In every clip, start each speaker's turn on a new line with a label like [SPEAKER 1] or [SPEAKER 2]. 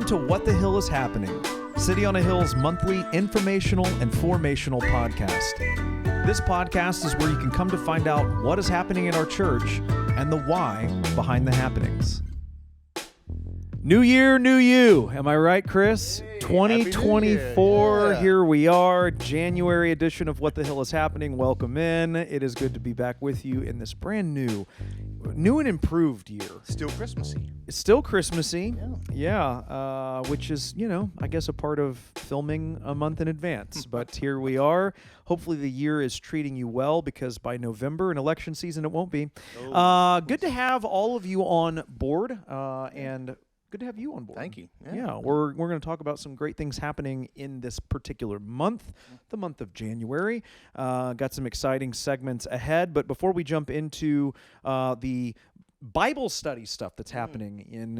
[SPEAKER 1] Welcome to What the Hill is Happening, City on a Hill's monthly informational and formational podcast. This podcast is where you can come to find out what is happening in our church and the why behind the happenings. New year, new you. Am I right, Chris?
[SPEAKER 2] Hey,
[SPEAKER 1] 2024,
[SPEAKER 2] yeah.
[SPEAKER 1] Here we are, January edition of What the Hill is Happening. Welcome in. It is good to be back with you in this brand new and improved year.
[SPEAKER 2] Still Christmassy.
[SPEAKER 1] It's still Christmassy.
[SPEAKER 2] Yeah.
[SPEAKER 1] Which is, I guess a part of filming a month in advance. But here we are. Hopefully the year is treating you well, because by November, in election season, it won't be. Good to have all of you on board, and good to have you on board.
[SPEAKER 2] Thank you.
[SPEAKER 1] Yeah, we're going to talk about some great things happening in this particular month, the month of January. Got some exciting segments ahead, but before we jump into the Bible study stuff that's happening in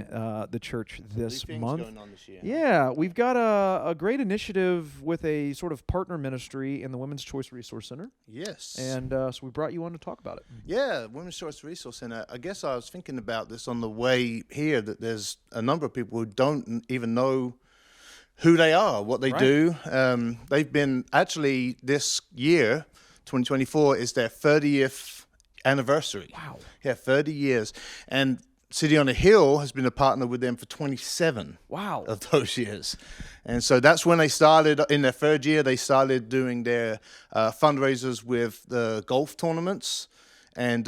[SPEAKER 1] the church this month.
[SPEAKER 2] Going on this year.
[SPEAKER 1] Yeah, we've got a great initiative with a sort of partner ministry in the Women's Choice Resource Center.
[SPEAKER 2] Yes.
[SPEAKER 1] And so we brought you on to talk about it.
[SPEAKER 2] Yeah, Women's Choice Resource Center. I guess I was thinking about this on the way here, that there's a number of people who don't even know who they are, what they do. They've been, actually, this year, 2024, is their 30th anniversary.
[SPEAKER 1] Wow.
[SPEAKER 2] Yeah, 30 years. And City on a Hill has been a partner with them for 27 of those years. And so that's when they started, in their third year, they started doing their fundraisers with the golf tournaments. And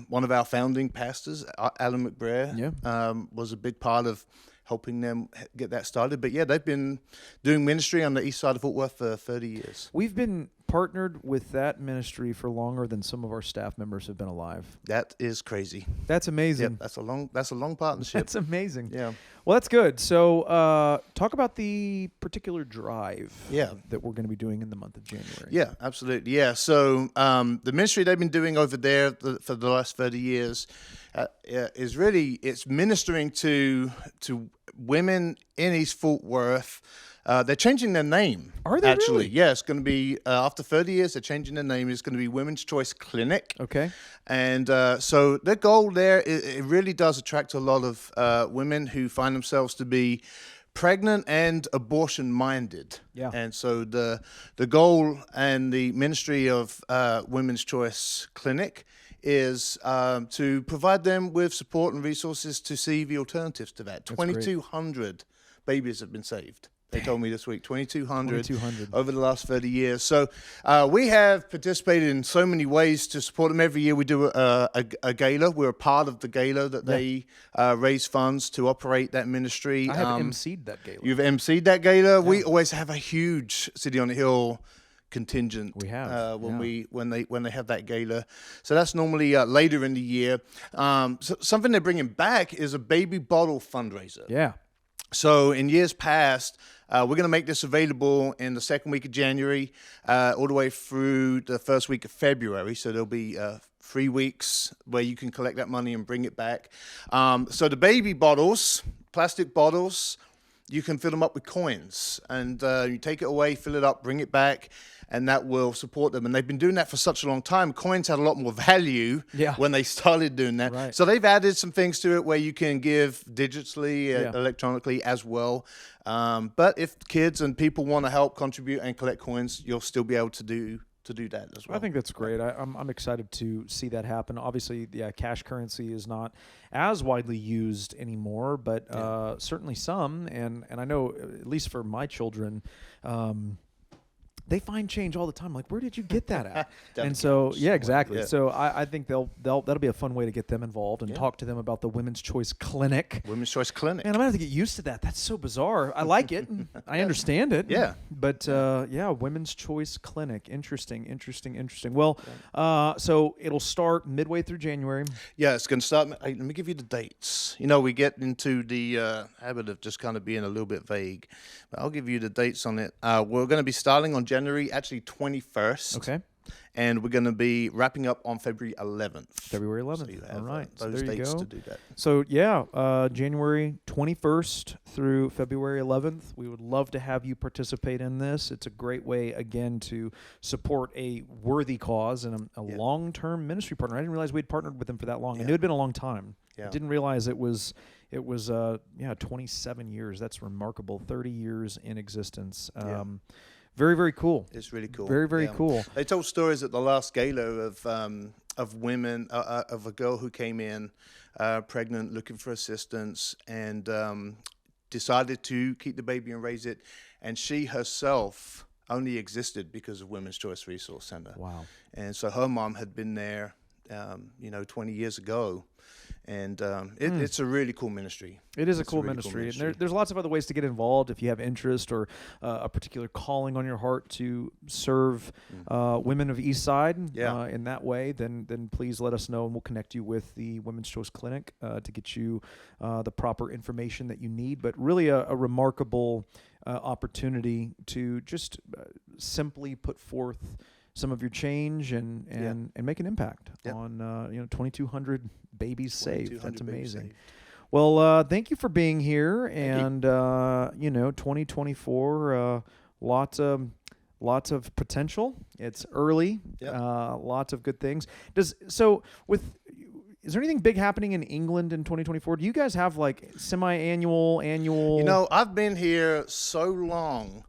[SPEAKER 2] one of our founding pastors, Alan McBrayer, was a big part of helping them get that started. But yeah, they've been doing ministry on the east side of Fort Worth for 30 years.
[SPEAKER 1] We've been partnered with that ministry for longer than some of our staff members have been alive.
[SPEAKER 2] That is crazy.
[SPEAKER 1] That's amazing.
[SPEAKER 2] Yep, that's a long partnership.
[SPEAKER 1] That's amazing.
[SPEAKER 2] Yeah.
[SPEAKER 1] Well, that's good. So talk about the particular drive that we're going to be doing in the month of January.
[SPEAKER 2] Yeah, absolutely. Yeah. So the ministry they've been doing over there for the last 30 years is really, it's ministering to women in East Fort Worth. They're changing their name.
[SPEAKER 1] Are they
[SPEAKER 2] actually?
[SPEAKER 1] really?
[SPEAKER 2] Yeah, it's going to be, after 30 years, they're changing their name. It's going to be Women's Choice Clinic.
[SPEAKER 1] Okay.
[SPEAKER 2] And so their goal there, it really does attract a lot of women who find themselves to be pregnant and abortion-minded.
[SPEAKER 1] Yeah.
[SPEAKER 2] And so the goal and the ministry of Women's Choice Clinic is to provide them with support and resources to see the alternatives to that. 2,200 babies have been saved. They told me this week, 2,200 over the last 30 years. So we have participated in so many ways to support them. Every year we do a gala. We're a part of the gala that they raise funds to operate that ministry.
[SPEAKER 1] I have emceed that gala.
[SPEAKER 2] You've emceed that gala. Yeah. We always have a huge City on the Hill contingent.
[SPEAKER 1] We have
[SPEAKER 2] when they have that gala. So that's normally later in the year. So something they're bringing back is a baby bottle fundraiser.
[SPEAKER 1] Yeah.
[SPEAKER 2] So in years past, we're going to make this available in the second week of January, all the way through the first week of February. So there'll be 3 weeks where you can collect that money and bring it back. So the baby bottles, plastic bottles, you can fill them up with coins, and you take it away, fill it up, bring it back, and that will support them. And they've been doing that for such a long time. Coins had a lot more value when they started doing that.
[SPEAKER 1] Right.
[SPEAKER 2] So they've added some things to it where you can give digitally, electronically as well. But if kids and people want to help contribute and collect coins, you'll still be able to do that as well.
[SPEAKER 1] I think that's great. I'm excited to see that happen. Obviously, cash currency is not as widely used anymore, but certainly some. And I know, at least for my children, they find change all the time. Like, where did you get that at? And so, exactly. Yeah. So I think that'll be a fun way to get them involved and talk to them about the Women's Choice Clinic.
[SPEAKER 2] Women's Choice Clinic.
[SPEAKER 1] And I'm gonna have to get used to that. That's so bizarre. I like it. I understand it.
[SPEAKER 2] Yeah.
[SPEAKER 1] But Women's Choice Clinic. Interesting. Well, so it'll start midway through January.
[SPEAKER 2] Yeah, it's going to start. Let me give you the dates. We get into the habit of just kind of being a little bit vague. But I'll give you the dates on it. We're going to be starting on January 21st.
[SPEAKER 1] Okay.
[SPEAKER 2] and we're going to be wrapping up on February 11th.
[SPEAKER 1] February 11th.
[SPEAKER 2] So you have,
[SPEAKER 1] All right. So
[SPEAKER 2] those
[SPEAKER 1] there you
[SPEAKER 2] dates
[SPEAKER 1] go.
[SPEAKER 2] to do that.
[SPEAKER 1] So yeah, January 21st through February 11th. We would love to have you participate in this. It's a great way, again, to support a worthy cause and a long-term ministry partner. I didn't realize we'd partnered with them for that long. I knew it'd been a long time.
[SPEAKER 2] Yeah.
[SPEAKER 1] I didn't realize it was 27 years. That's remarkable. 30 years in existence. Very, very cool.
[SPEAKER 2] It's really cool.
[SPEAKER 1] Very, very cool.
[SPEAKER 2] They told stories at the last gala of women, of a girl who came in pregnant, looking for assistance, and decided to keep the baby and raise it. And she herself only existed because of Women's Choice Resource Center.
[SPEAKER 1] Wow.
[SPEAKER 2] And so her mom had been there, 20 years ago. And it's a really cool ministry.
[SPEAKER 1] It is a cool ministry. And there's lots of other ways to get involved if you have interest or a particular calling on your heart to serve women of Eastside in that way. Then please let us know, and we'll connect you with the Women's Choice Clinic to get you the proper information that you need. But really a remarkable opportunity to just simply put forth some of your change and make an impact on 2,200 babies saved. That's amazing. Well, thank you for being here, and 2024, lots of potential. It's early, lots of good things. Is there anything big happening in England in 2024? Do you guys have like semi-annual, annual?
[SPEAKER 2] I've been here so long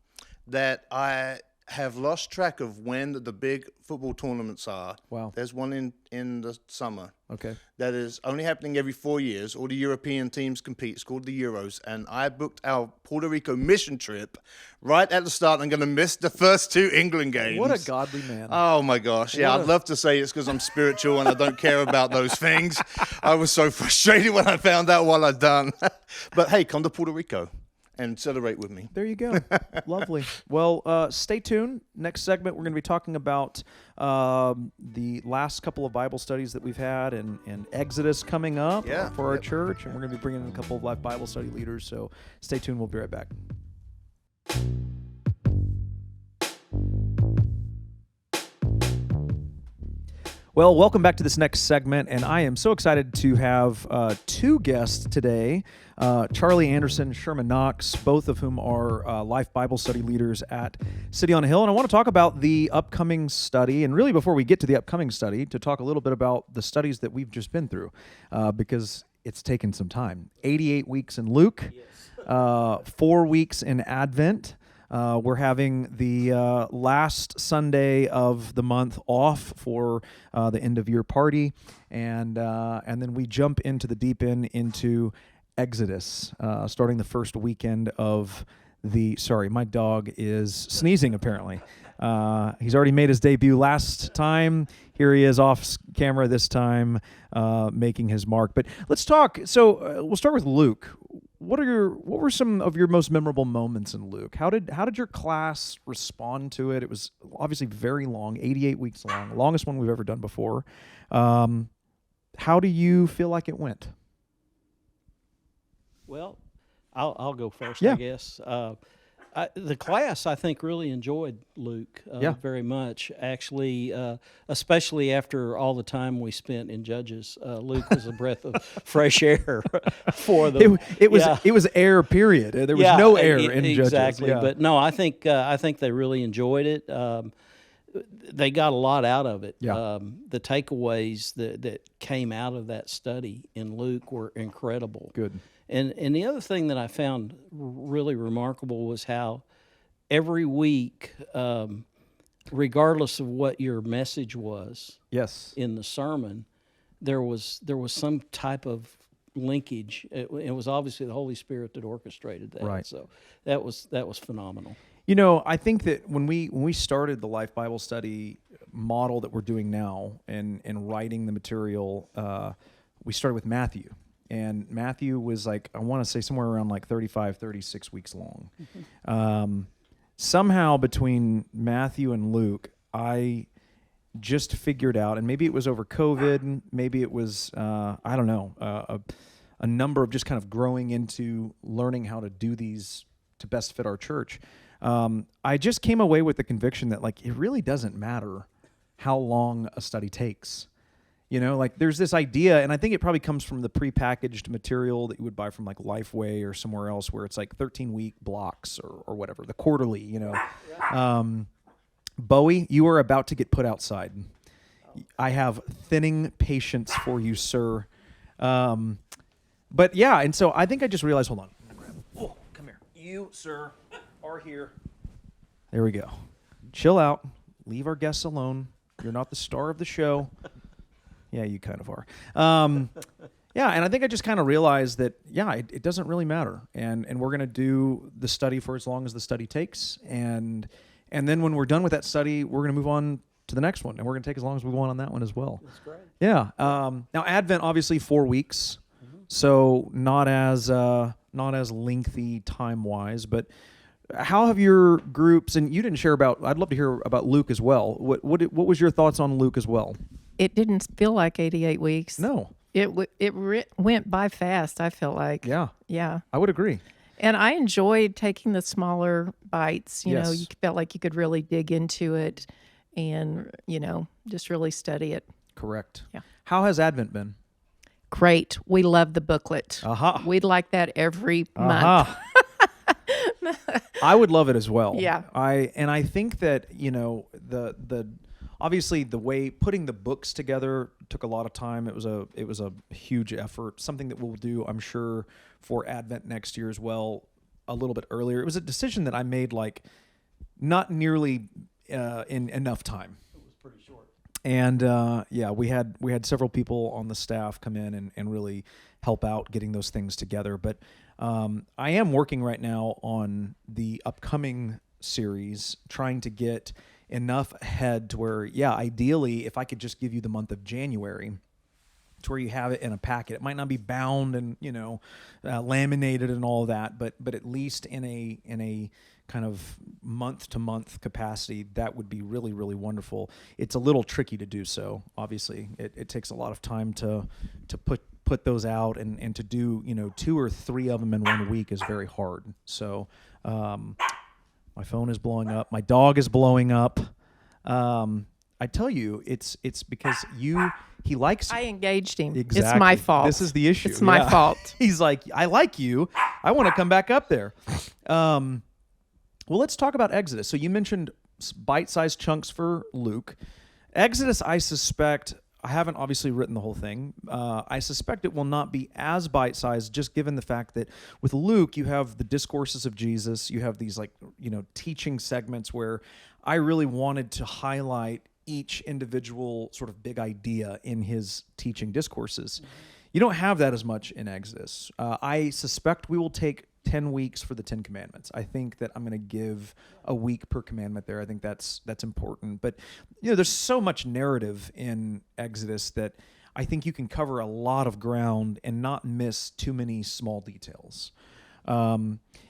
[SPEAKER 2] that I have lost track of when the big football tournaments are.
[SPEAKER 1] Wow.
[SPEAKER 2] There's one in the summer.
[SPEAKER 1] Okay.
[SPEAKER 2] That is only happening every 4 years. All the European teams compete. It's called the Euros. And I booked our Puerto Rico mission trip right at the start. I'm going to miss the first 2 England games.
[SPEAKER 1] What a godly man.
[SPEAKER 2] Oh, my gosh. Yeah, I'd love to say it's because I'm spiritual and I don't care about those things. I was so frustrated when I found out what I'd done. But, hey, come to Puerto Rico and celebrate with me.
[SPEAKER 1] There you go. Lovely. Well, stay tuned. Next segment, we're going to be talking about the last couple of Bible studies that we've had and Exodus coming up for our church. And we're going to be bringing in a couple of live Bible study leaders. So stay tuned. We'll be right back. Well, welcome back to this next segment, and I am so excited to have 2 guests today, Charlie Anderson, Sherman Knox, both of whom are Life Bible Study leaders at City on a Hill. And I want to talk about the upcoming study, and really before we get to the upcoming study, to talk a little bit about the studies that we've just been through, because it's taken some time. 88 weeks in Luke, 4 weeks in Advent. We're having the last Sunday of the month off for the end of year party, and then we jump into the deep end into Exodus, starting the first weekend of the. Sorry, my dog is sneezing. Apparently, he's already made his debut last time. Here he is off camera this time, making his mark. But let's talk. So we'll start with Luke. What were some of your most memorable moments in Luke? How did your class respond to it? It was obviously very long, 88 weeks long, longest one we've ever done before. How do you feel like it went?
[SPEAKER 3] Well, I'll go first,
[SPEAKER 1] Yeah.
[SPEAKER 3] I guess. The class, I think, really enjoyed Luke very much. Actually, especially after all the time we spent in Judges, Luke was a breath of fresh air for them.
[SPEAKER 1] It was air. Period. There was no air in Judges.
[SPEAKER 3] Exactly. Yeah. But no, I think they really enjoyed it. They got a lot out of it.
[SPEAKER 1] Yeah.
[SPEAKER 3] The takeaways that came out of that study in Luke were incredible.
[SPEAKER 1] Good.
[SPEAKER 3] And the other thing that I found really remarkable was how every week, regardless of what your message was in the sermon, there was some type of linkage. It was obviously the Holy Spirit that orchestrated that.
[SPEAKER 1] Right.
[SPEAKER 3] So that was phenomenal.
[SPEAKER 1] I think that when we started the Life Bible Study model that we're doing now and writing the material, we started with Matthew. And Matthew was like, I want to say somewhere around like 35, 36 weeks long. Mm-hmm. Somehow between Matthew and Luke, I just figured out, and maybe it was over COVID, maybe it was, I don't know, a number of just kind of growing into learning how to do these to best fit our church. I just came away with the conviction that like it really doesn't matter how long a study takes. You know, like there's this idea, and I think it probably comes from the prepackaged material that you would buy from like Lifeway or somewhere else, where it's like 13-week blocks or whatever, the quarterly, you know. Bowie, you are about to get put outside. I have thinning patience for you, sir. But yeah, and so I think I just realized, hold on. Oh, come here. You, sir, are here. There we go. Chill out. Leave our guests alone. You're not the star of the show. Yeah, you kind of are. Yeah, and I think I just kind of realized that, yeah, it doesn't really matter. And we're going to do the study for as long as the study takes. And then when we're done with that study, we're going to move on to the next one. And we're going to take as long as we want on that one as well.
[SPEAKER 3] That's great.
[SPEAKER 1] Yeah. Now, Advent, obviously 4 weeks. Mm-hmm. So not as lengthy time-wise. But how have your groups, and you didn't share about, I'd love to hear about Luke as well. What was your thoughts on Luke as well?
[SPEAKER 4] It didn't feel like 88 weeks.
[SPEAKER 1] No.
[SPEAKER 4] It went by fast, I feel like.
[SPEAKER 1] Yeah.
[SPEAKER 4] Yeah.
[SPEAKER 1] I would agree.
[SPEAKER 4] And I enjoyed taking the smaller bites. You know, you felt like you could really dig into it and, you know, just really study it.
[SPEAKER 1] Correct.
[SPEAKER 4] Yeah.
[SPEAKER 1] How has Advent been?
[SPEAKER 4] Great. We love the booklet.
[SPEAKER 1] Aha.
[SPEAKER 4] We'd like that every month.
[SPEAKER 1] I would love it as well.
[SPEAKER 4] Yeah.
[SPEAKER 1] I think that, you know, the obviously the way putting the books together took a lot of time. It was a huge effort. Something that we'll do, I'm sure, for Advent next year as well, a little bit earlier. It was a decision that I made like not nearly in enough time.
[SPEAKER 3] It was pretty short.
[SPEAKER 1] And yeah, we had several people on the staff come in and really help out getting those things together. But I am working right now on the upcoming series, trying to get enough ahead to where, yeah, ideally, if I could just give you the month of January, to where you have it in a packet. It might not be bound and, you know, laminated and all of that, but at least in a kind of month-to-month capacity, that would be really, really wonderful. It's a little tricky to do so, obviously. It takes a lot of time to put those out, and to do, you know, 2 or 3 of them in 1 week is very hard. So my phone is blowing up. My dog is blowing up. I tell you, it's because he likes you.
[SPEAKER 4] I engaged him.
[SPEAKER 1] Exactly.
[SPEAKER 4] It's my fault.
[SPEAKER 1] This is the issue.
[SPEAKER 4] It's my fault.
[SPEAKER 1] He's like, I like you. I want to come back up there. Well, let's talk about Exodus. So you mentioned bite-sized chunks for Luke. Exodus, I suspect, I haven't obviously written the whole thing. I suspect it will not be as bite-sized, just given the fact that with Luke, you have the discourses of Jesus. You have these, like, you know, teaching segments where I really wanted to highlight each individual sort of big idea in his teaching discourses. Mm-hmm. You don't have that as much in Exodus. I suspect we will take 10 weeks for the 10 commandments. I think that I'm going to give a week per commandment there. I think that's important. But, you know, there's so much narrative in Exodus that I think you can cover a lot of ground and not miss too many small details.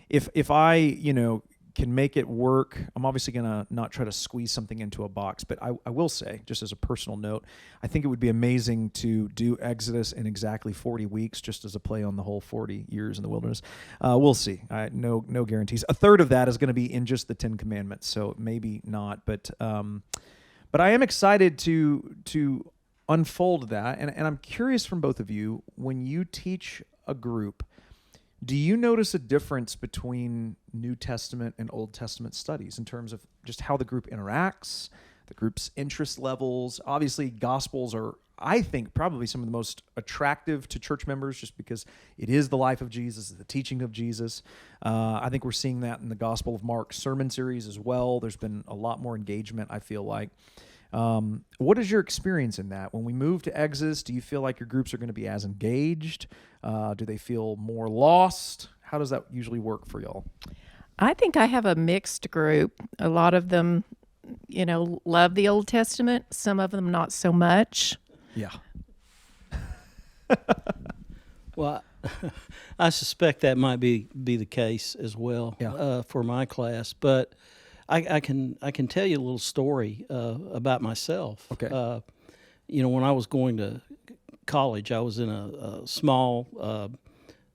[SPEAKER 1] If I, you know, can make it work, I'm obviously going to not try to squeeze something into a box, but I will say, just as a personal note, I think it would be amazing to do Exodus in exactly 40 weeks, just as a play on the whole 40 years in the wilderness. We'll see. No guarantees. A third of that is going to be in just the 10 commandments, so maybe not, but I am excited to unfold that, and I'm curious from both of you, when you teach a group, do you notice a difference between New Testament and Old Testament studies in terms of just how the group interacts, the group's interest levels? Obviously, Gospels are, I think, probably some of the most attractive to church members just because it is the life of Jesus, the teaching of Jesus. I think we're seeing that in the Gospel of Mark sermon series as well. There's been a lot more engagement, I feel like. What is your experience in that? When we move to Exodus, do you feel like your groups are going to be as engaged? Do they feel more lost? How does that usually work for y'all?
[SPEAKER 4] I think I have a mixed group. A lot of them, you know, love the Old Testament. Some of them not so much.
[SPEAKER 1] Yeah.
[SPEAKER 3] Well, I suspect that might be the case as well,
[SPEAKER 1] yeah.
[SPEAKER 3] For my class. But I can tell you a little story about myself.
[SPEAKER 1] Okay.
[SPEAKER 3] You know, when I was going to college, I was in a small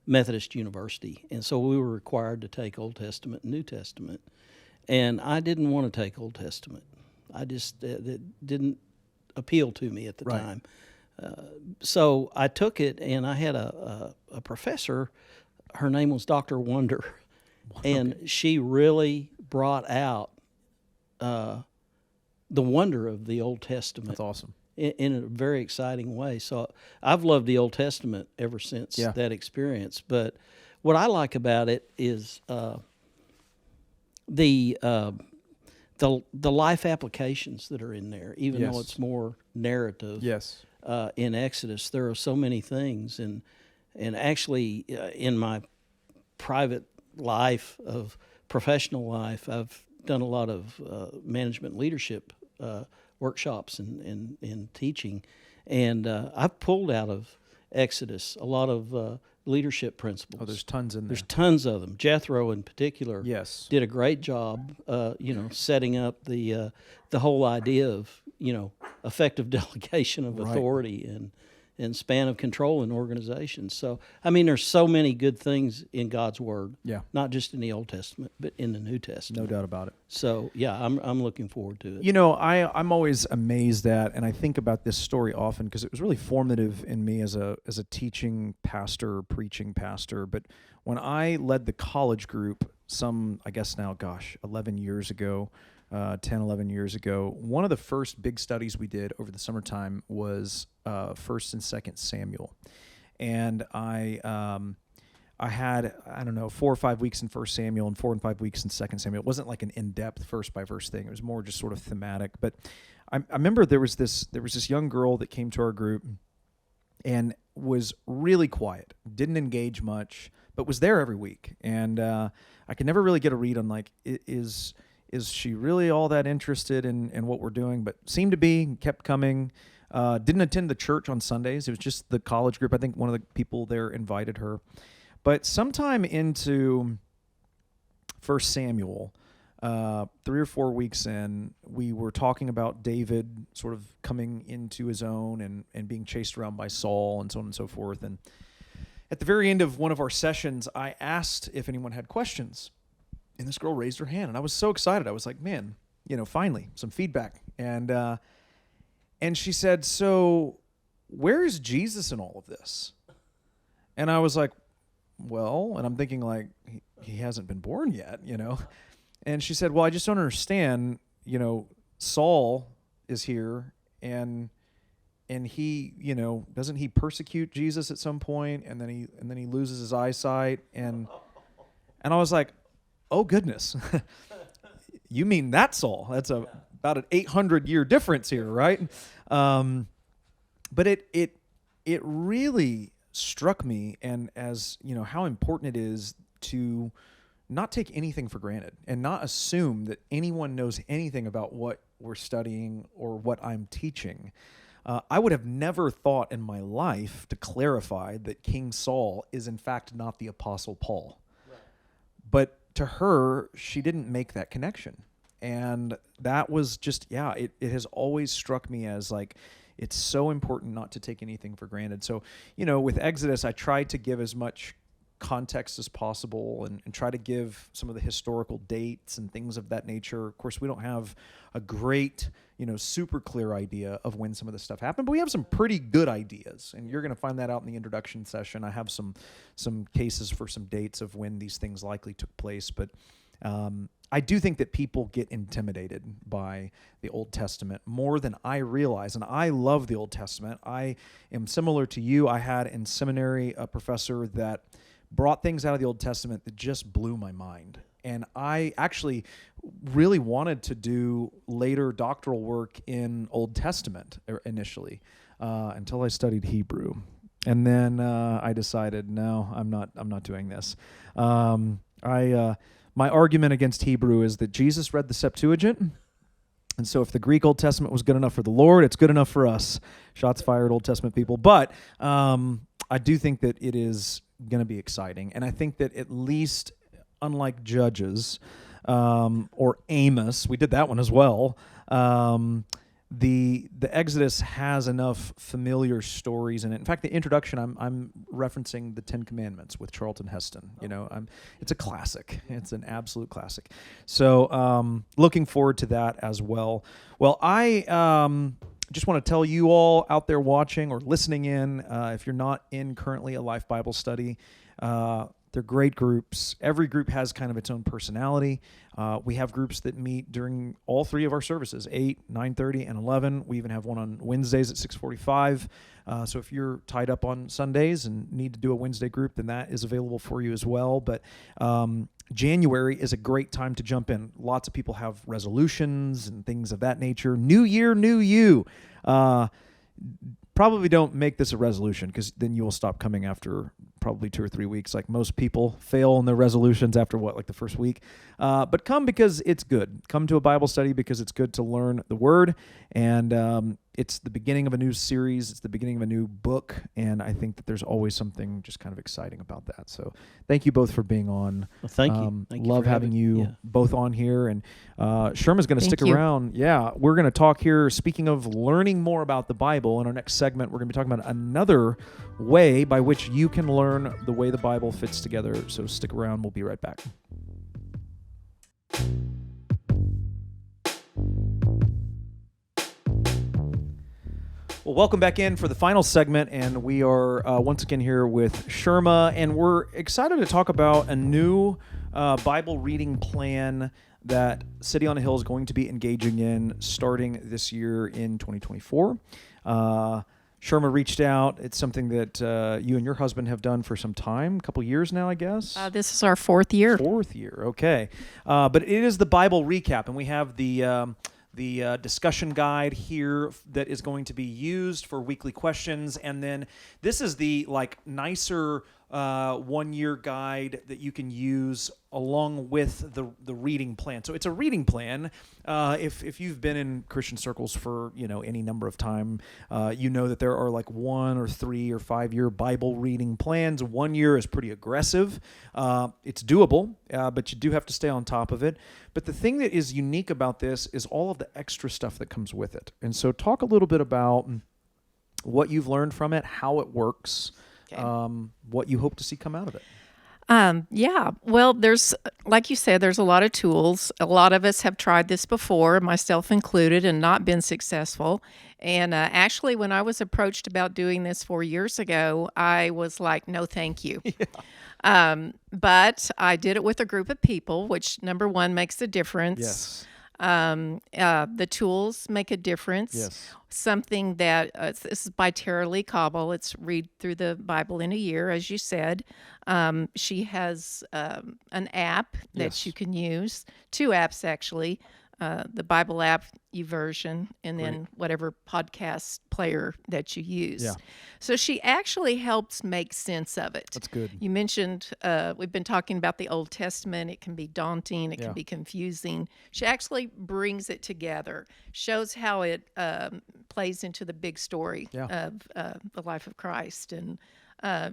[SPEAKER 3] Methodist university, and so we were required to take Old Testament and New Testament. And I didn't want to take Old Testament. I just that didn't appeal to me at the
[SPEAKER 1] Right.
[SPEAKER 3] time. So I took it, and I had a professor. Her name was Dr. Wonder, and she really brought out the wonder of the Old Testament.
[SPEAKER 1] That's awesome.
[SPEAKER 3] In a very exciting way. So I've loved the Old Testament ever since that experience. But what I like about it is the life applications that are in there, even though it's more narrative.
[SPEAKER 1] Yes.
[SPEAKER 3] In Exodus, there are so many things, and actually in my private life, of professional life, I've done a lot of management leadership workshops and teaching, and I've pulled out of Exodus a lot of leadership principles.
[SPEAKER 1] Oh, there's tons in there.
[SPEAKER 3] There's tons of them. Jethro, in particular,
[SPEAKER 1] did
[SPEAKER 3] a great job, setting up the whole idea of effective delegation of authority and span of control in organizations. So, I mean, there's so many good things in God's Word.
[SPEAKER 1] Yeah.
[SPEAKER 3] Not just in the Old Testament, but in the New Testament.
[SPEAKER 1] No doubt about it.
[SPEAKER 3] So, yeah, I'm looking forward to it.
[SPEAKER 1] I'm always amazed at, and I think about this story often because it was really formative in me as a teaching pastor, preaching pastor. But when I led the college group I guess now, 11 years ago, 10, 11 years ago, one of the first big studies we did over the summertime was 1st and 2nd Samuel. And I had, 4 or 5 weeks in 1st Samuel and 4 and 5 weeks in 2nd Samuel. It wasn't like an in-depth verse-by-verse thing. It was more just sort of thematic. But I remember there was this young girl that came to our group and was really quiet, didn't engage much, but was there every week. And I could never really get a read on, like, is she really all that interested in what we're doing? But seemed to be, kept coming. Didn't attend the church on Sundays. It was just the college group. I think one of the people there invited her. But sometime into 1 Samuel, 3 or 4 weeks in, we were talking about David sort of coming into his own and being chased around by Saul and so on and so forth. And at the very end of one of our sessions, I asked if anyone had questions. And this girl raised her hand, and I was so excited. I was like, man, finally, some feedback. And she said, so where is Jesus in all of this? And I was like, well, and I'm thinking, like, he hasn't been born yet, And she said, well, I just don't understand, Saul is here, and he, doesn't he persecute Jesus at some point, and then he loses his eyesight, and I was like, oh goodness, you mean that Saul? That's about an 800-year difference here, right? But it really struck me, and as how important it is to not take anything for granted and not assume that anyone knows anything about what we're studying or what I'm teaching. I would have never thought in my life to clarify that King Saul is in fact not the Apostle Paul. Right. But to her, she didn't make that connection. And that was just, it has always struck me as, like, it's so important not to take anything for granted. So, with Exodus, I tried to give as much context as possible and try to give some of the historical dates and things of that nature. Of course, we don't have a great, super clear idea of when some of this stuff happened, but we have some pretty good ideas, and you're going to find that out in the introduction session. I have some cases for some dates of when these things likely took place, but I do think that people get intimidated by the Old Testament more than I realize, and I love the Old Testament. I am similar to you. I had in seminary a professor that brought things out of the Old Testament that just blew my mind. And I actually really wanted to do later doctoral work in Old Testament initially, until I studied Hebrew. And then I decided, no, I'm not doing this. My argument against Hebrew is that Jesus read the Septuagint, and so if the Greek Old Testament was good enough for the Lord, it's good enough for us. Shots fired, Old Testament people. But I do think that it is going to be exciting, and I think that at least, unlike Judges or Amos, we did that one as well, the Exodus has enough familiar stories in it. In fact, the introduction, I'm referencing the Ten Commandments with Charlton Heston. It's a classic. It's an absolute classic. So looking forward to that as well. Well, I just want to tell you all out there watching or listening in, if you're not in currently a Life Bible Study, they're great groups. Every group has kind of its own personality. We have groups that meet during all three of our services, 8, 9:30, and 11. We even have one on Wednesdays at 6:45. So if you're tied up on Sundays and need to do a Wednesday group, then that is available for you as well. But January is a great time to jump in. Lots of people have resolutions and things of that nature. New year, new you. Probably don't make this a resolution, because then you will stop coming after probably 2 or 3 weeks. Like most people fail in their resolutions after the first week. But come because it's good. Come to a Bible study because it's good to learn the Word. And it's the beginning of a new series. It's the beginning of a new book. And I think that there's always something just kind of exciting about that. So thank you both for being on.
[SPEAKER 3] Well, thank you. Thank
[SPEAKER 1] love
[SPEAKER 3] you
[SPEAKER 1] having you both on here. And Sherman's going to stick
[SPEAKER 4] you.
[SPEAKER 1] around. Yeah, we're going to talk here, speaking of learning more about the Bible. In our next segment, we're going to be talking about another way by which you can learn the way the Bible fits together. So stick around. We'll be right back. Well, welcome back in for the final segment, and we are once again here with Sherma, and we're excited to talk about a new Bible reading plan that City on a Hill is going to be engaging in starting this year in 2024. Sherma reached out. It's something that you and your husband have done for some time, a couple years now, I guess.
[SPEAKER 4] This is our 4th year.
[SPEAKER 1] 4th year, okay. But it is the Bible recap, and we have the discussion guide here that is going to be used for weekly questions, and then this is the nicer 1-year guide that you can use along with the reading plan. So it's a reading plan. If you've been in Christian circles for any number of time, you know that there are 1 or 3 or 5 year Bible reading plans. 1 year is pretty aggressive. It's doable, but you do have to stay on top of it. But the thing that is unique about this is all of the extra stuff that comes with it. And so talk a little bit about what you've learned from it, how it works, what you hope to see come out of it.
[SPEAKER 4] Yeah. Well, there's, like you said, there's a lot of tools. A lot of us have tried this before, myself included, and not been successful. And actually, when I was approached about doing this 4 years ago, I was like, no, thank you. But I did it with a group of people, which, number one, makes a difference.
[SPEAKER 1] Yes.
[SPEAKER 4] The tools make a difference.
[SPEAKER 1] Yes.
[SPEAKER 4] Something that this is by Tara Lee Cobble. It's Read Through the Bible in a Year, as you said. She has an app that you can use, 2 apps actually. The Bible app YouVersion, and then whatever podcast player that you use.
[SPEAKER 1] Yeah.
[SPEAKER 4] So she actually helps make sense of it.
[SPEAKER 1] That's good.
[SPEAKER 4] You mentioned, we've been talking about the Old Testament. It can be daunting. It can be confusing. She actually brings it together, shows how it plays into the big story of the life of Christ, and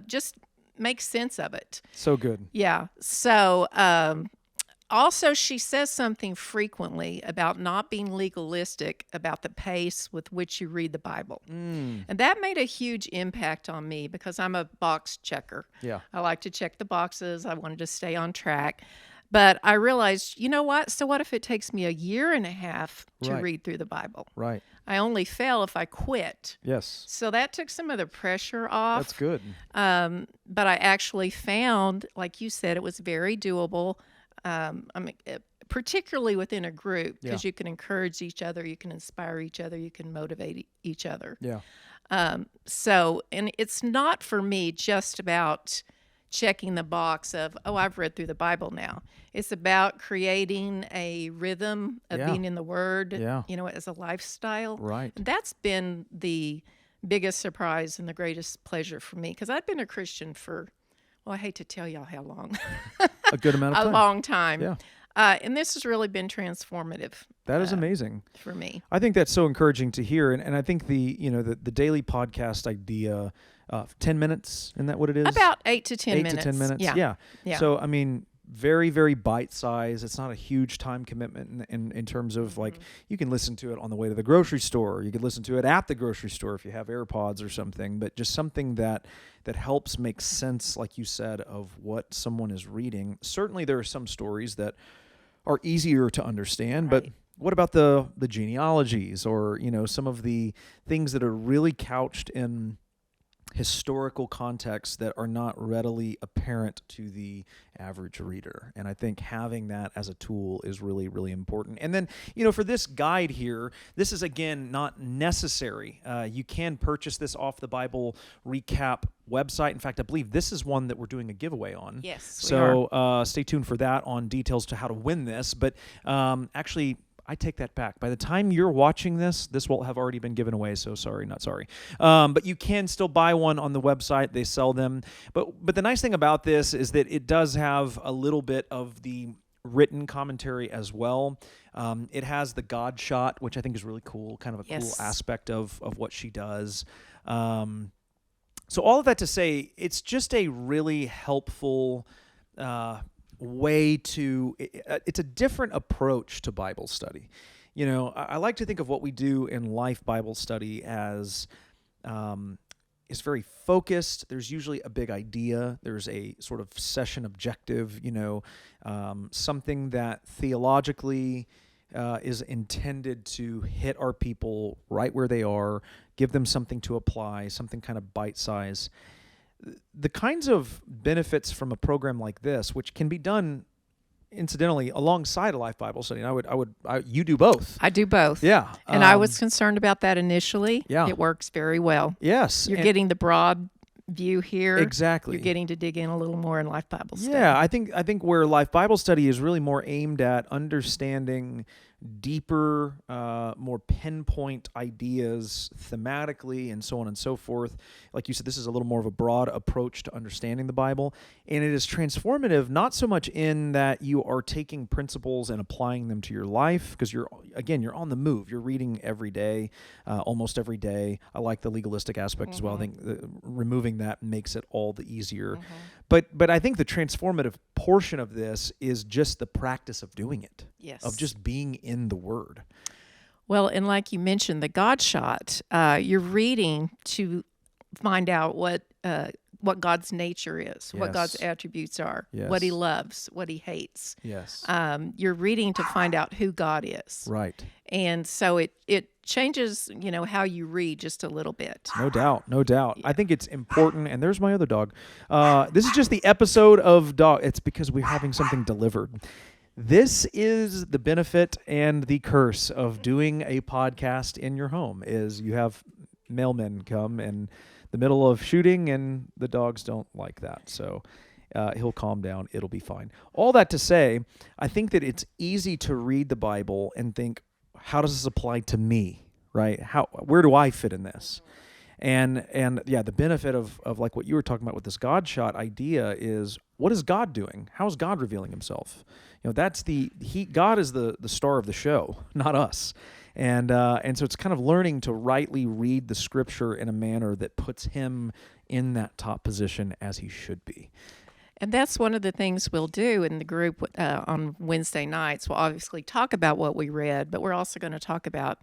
[SPEAKER 4] just makes sense of it.
[SPEAKER 1] So good.
[SPEAKER 4] Yeah. So also, she says something frequently about not being legalistic about the pace with which you read the Bible. And that made a huge impact on me because I'm a box checker.
[SPEAKER 1] Yeah.
[SPEAKER 4] I like to check the boxes. I wanted to stay on track. But I realized, you know what? So what if it takes me 1.5 years to read through the Bible?
[SPEAKER 1] Right.
[SPEAKER 4] I only fail if I quit.
[SPEAKER 1] Yes.
[SPEAKER 4] So that took some of the pressure off.
[SPEAKER 1] That's good.
[SPEAKER 4] But I actually found, like you said, it was very doable. Particularly within a group, because you can encourage each other, you can inspire each other, you can motivate each other.
[SPEAKER 1] Yeah.
[SPEAKER 4] So, and it's not for me just about checking the box of, oh, I've read through the Bible now. It's about creating a rhythm of being in the Word, as a lifestyle.
[SPEAKER 1] Right.
[SPEAKER 4] And that's been the biggest surprise and the greatest pleasure for me, because I've been a Christian for, well, I hate to tell y'all how long.
[SPEAKER 1] A good amount of time.
[SPEAKER 4] A long time.
[SPEAKER 1] Yeah.
[SPEAKER 4] And this has really been transformative.
[SPEAKER 1] That is amazing
[SPEAKER 4] for me.
[SPEAKER 1] I think that's so encouraging to hear, and I think the daily podcast idea, 10 minutes, isn't that what it is?
[SPEAKER 4] About 8 to 10 minutes.
[SPEAKER 1] 8 to 10 minutes.
[SPEAKER 4] Yeah.
[SPEAKER 1] So I mean, very, very bite-sized. It's not a huge time commitment in terms of like, you can listen to it on the way to the grocery store. You could listen to it at the grocery store if you have AirPods or something, but just something that helps make sense, like you said, of what someone is reading. Certainly there are some stories that are easier to understand,
[SPEAKER 4] Right.
[SPEAKER 1] but what about the genealogies, or some of the things that are really couched in historical contexts that are not readily apparent to the average reader? And I think having that as a tool is really, really important. And then, for this guide here, this is, again, not necessary. You can purchase this off the Bible Recap website. In fact, I believe this is one that we're doing a giveaway on.
[SPEAKER 4] Yes, we
[SPEAKER 1] So stay tuned for that on details to how to win this. But actually, I take that back. By the time you're watching this will have already been given away, so sorry, not sorry. But you can still buy one on the website. They sell them. But the nice thing about this is that it does have a little bit of the written commentary as well. It has the God shot, which I think is really cool, kind of a cool aspect of what she does. So all of that to say, it's just a really helpful way to, it's a different approach to Bible study. I like to think of what we do in Life Bible Study as is very focused. There's usually a big idea. There's a sort of session objective, something that theologically is intended to hit our people right where they are, give them something to apply, something kind of bite-size. The kinds of benefits from a program like this, which can be done incidentally alongside a Life Bible Study, and you do both.
[SPEAKER 4] I do both.
[SPEAKER 1] Yeah.
[SPEAKER 4] And I was concerned about that initially.
[SPEAKER 1] Yeah.
[SPEAKER 4] It works very well.
[SPEAKER 1] Yes.
[SPEAKER 4] You're getting the broad view here.
[SPEAKER 1] Exactly.
[SPEAKER 4] You're getting to dig in a little more in Life Bible Study.
[SPEAKER 1] Yeah, I think where Life Bible Study is really more aimed at understanding deeper, more pinpoint ideas thematically and so on and so forth. Like you said, this is a little more of a broad approach to understanding the Bible. And it is transformative, not so much in that you are taking principles and applying them to your life, because you're on the move. You're reading every day, almost every day. I like the legalistic aspect as well. I think removing that makes it all the easier. But I think the transformative portion of this is just the practice of doing it.
[SPEAKER 4] Yes.
[SPEAKER 1] Of just being in the Word.
[SPEAKER 4] Well, and like you mentioned, the God shot, you're reading to find out what God's nature is, what God's attributes are, what He loves, what He hates.
[SPEAKER 1] Yes.
[SPEAKER 4] You're reading to find out who God is.
[SPEAKER 1] Right.
[SPEAKER 4] And so it changes, how you read just a little bit.
[SPEAKER 1] No doubt. Yeah. I think it's important. And there's my other dog. This is just the episode of dog. It's because we're having something delivered. This is the benefit and the curse of doing a podcast in your home, is you have mailmen come in the middle of shooting, and the dogs don't like that. So he'll calm down. It'll be fine. All that to say, I think that it's easy to read the Bible and think, how does this apply to me, right? Where do I fit in this? And yeah, the benefit of like what you were talking about with this God shot idea is, what is God doing? How is God revealing Himself? That's God is the star of the show, not us. And so it's kind of learning to rightly read the Scripture in a manner that puts Him in that top position as He should be.
[SPEAKER 4] And that's one of the things we'll do in the group on Wednesday nights. We'll obviously talk about what we read, but we're also going to talk about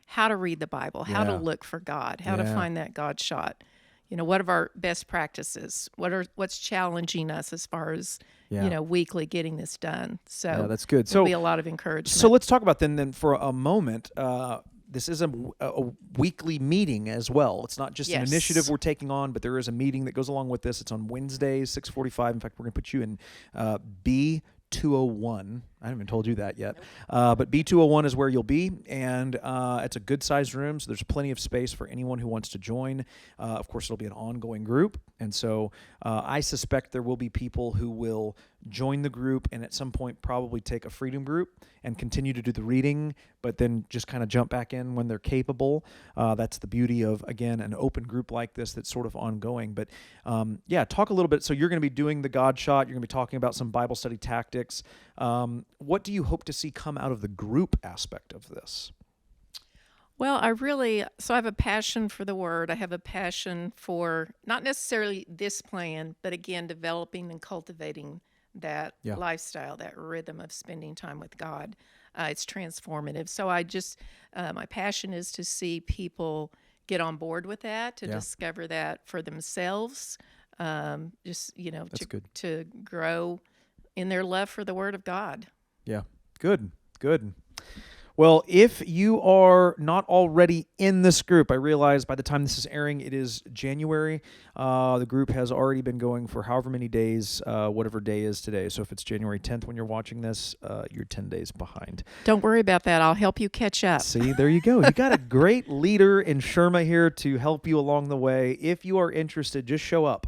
[SPEAKER 4] how to read the Bible, how to look for God, how to find that God shot. What are our best practices? What's challenging us as far as weekly getting this done? So
[SPEAKER 1] that's good.
[SPEAKER 4] There'll be a lot of encouragement.
[SPEAKER 1] So let's talk about then for a moment. This is a weekly meeting as well. It's not just an initiative we're taking on, but there is a meeting that goes along with this. It's on Wednesdays, 6:45. In fact, we're going to put you in B201. I haven't even told you that yet. But B201 is where you'll be, and it's a good-sized room, so there's plenty of space for anyone who wants to join. Of course, it'll be an ongoing group, and so I suspect there will be people who will join the group and at some point probably take a freedom group and continue to do the reading, but then just kind of jump back in when they're capable. That's the beauty of, again, an open group like this that's sort of ongoing. But talk a little bit. So you're going to be doing the God shot. You're going to be talking about some Bible study tactics. What do you hope to see come out of the group aspect of this?
[SPEAKER 4] Well, I have a passion for the Word. I have a passion for not necessarily this plan, but again, developing and cultivating that lifestyle, that rhythm of spending time with God. It's transformative. So I just, my passion is to see people get on board with that, to discover that for themselves, to grow in their love for the Word of God.
[SPEAKER 1] Yeah, good. Well, if you are not already in this group, I realize by the time this is airing, it is January. The group has already been going for however many days, whatever day is today. So if it's January 10th when you're watching this, you're 10 days behind.
[SPEAKER 4] Don't worry about that. I'll help you catch up.
[SPEAKER 1] See, there you go. You got a great leader in Sherma here to help you along the way. If you are interested, just show up.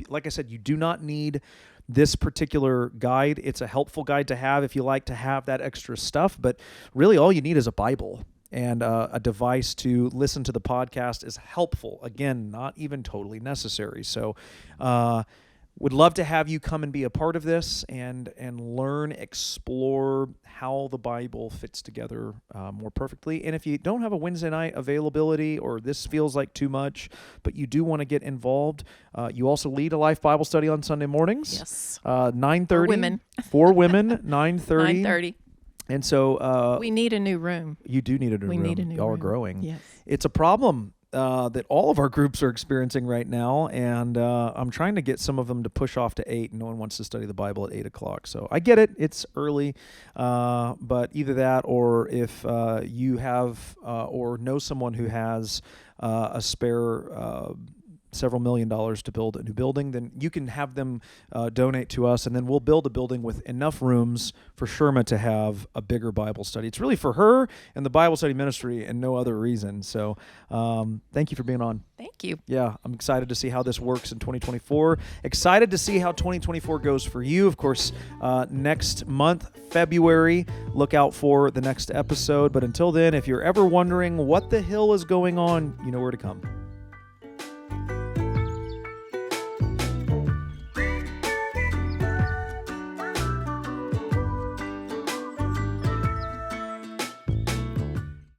[SPEAKER 1] Like I said, you do not need this particular guide. It's a helpful guide to have if you like to have that extra stuff, but really all you need is a Bible and a device to listen to the podcast is helpful. Again, not even totally necessary. So would love to have you come and be a part of this and learn, explore how the Bible fits together more perfectly. And if you don't have a Wednesday night availability or this feels like too much, but you do want to get involved, you also lead a Life Bible study on Sunday mornings.
[SPEAKER 4] Yes.
[SPEAKER 1] 9:30.
[SPEAKER 4] For women.
[SPEAKER 1] For women, 9:30.
[SPEAKER 4] 9:30.
[SPEAKER 1] And so
[SPEAKER 4] we need a new room.
[SPEAKER 1] You do need a new room.
[SPEAKER 4] We need a new
[SPEAKER 1] Y'all
[SPEAKER 4] room.
[SPEAKER 1] are growing.
[SPEAKER 4] Yes.
[SPEAKER 1] It's a problem that all of our groups are experiencing right now, and I'm trying to get some of them to push off to 8. No one wants to study the Bible at 8 o'clock. So I get it. It's early, but either that or if you have or know someone who has a spare several $1 million to build a new building, then you can have them donate to us, and then we'll build a building with enough rooms for Sherma to have a bigger Bible study. It's really for her and the Bible study ministry and no other reason. So thank you for being on.
[SPEAKER 4] Thank you.
[SPEAKER 1] Yeah, I'm excited to see how this works in 2024. Excited to see how 2024 goes for you. Of course, next month, February, look out for the next episode. But until then, if you're ever wondering what the hill is going on, you know where to come.